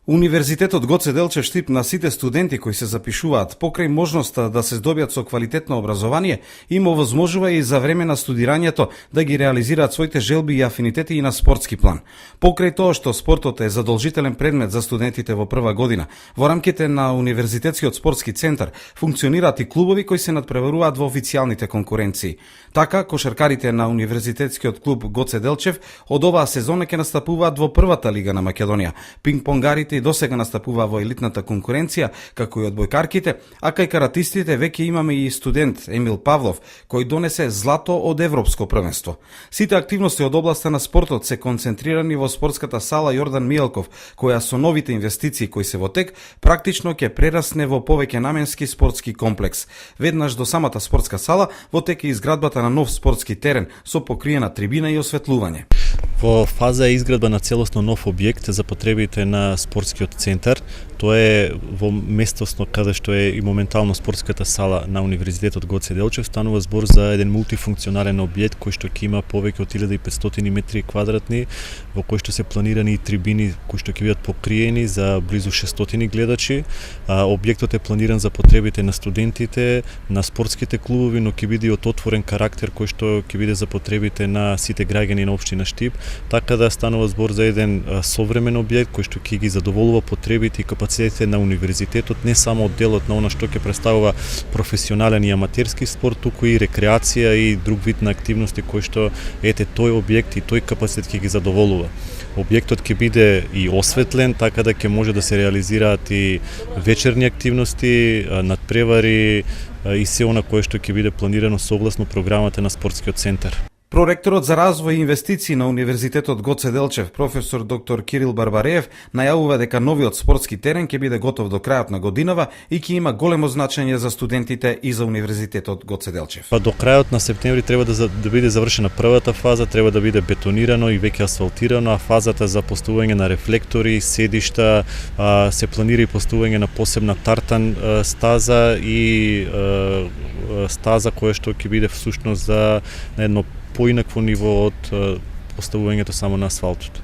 Универзитетот Гоце Делчев штип на сите студенти кои се запишуваат покрај можноста да се здобијат со квалитетно образование, им овозможува и за време на студирањето да ги реализираат своите желби и афинитети и на спортски план. Покрај тоа што спортот е задолжителен предмет за студентите во прва година, во рамките на Универзитетскиот спортски центар функционираат и клубови кои се надпреваруваат во официјалните конкуренции. Така, кошаркарите на Универзитетскиот клуб Гоце Делчев од оваа сезона ќе настапуваат во првата лига на Македонија. Пинг-понгарите и досега настапува во елитната конкуренција, како и одбојкарките, а кај каратистите веќе имаме и студент Емил Павлов, кој донесе злато од Европско првенство. Сите активности од областа на спортот се концентрирани во спортската сала Јордан Мијалков, која со новите инвестиции кои се во тек, практично ќе прерасне во повеќе наменски спортски комплекс. Веднаш до самата спортска сала, во тек е изградбата на нов спортски терен со покриена трибина и осветлување. Во фаза е изградба на целосно нов објект за потребите на спортскиот центар. Тоа е во местосно каде што е и моментално спортската сала на Универзитетот Гоце Делчев. Станува збор за еден мултифункционален објект кој што ќе има повеќе од 1500 метри квадратни, во кој што се планирани и трибини кои што ќе бидат покриени за близу 600 гледачи. Објектот е планиран за потребите на студентите, на спортските клубови, но ќе биде од отворен карактер кој што ќе биде за потребите на сите граѓани на општина Штип, така да станува збор за еден современ објект кој што ќе ги задоволува потребите и капацитетите на универзитетот, не само од делот на она што ќе представува професионален и аматерски спорт, туку и рекреација и друг вид на активности кои што тој објект и тој капацитет ќе ги задоволува. Објектот ќе биде и осветлен, така да ќе може да се реализираат и вечерни активности, надпревари и се она кое што ќе биде планирано согласно програмата на спортскиот центар. Проректорот за развој и инвестиции на Универзитетот Гоце Делчев, професор доктор Кирил Барбареев, најавува дека новиот спортски терен ќе биде готов до крајот на годинава и ќе има големо значење за студентите и за Универзитетот Гоце Делчев. До крајот на септември треба да биде завршена првата фаза, треба да биде бетонирано и веќе асфалтирано, а фазата за поставување на рефлектори, седишта, се планира и поставување на посебна тартан стаза и стаза која што ќе биде всушност за едно поинакво ниво од поставувањето само на асфалтот.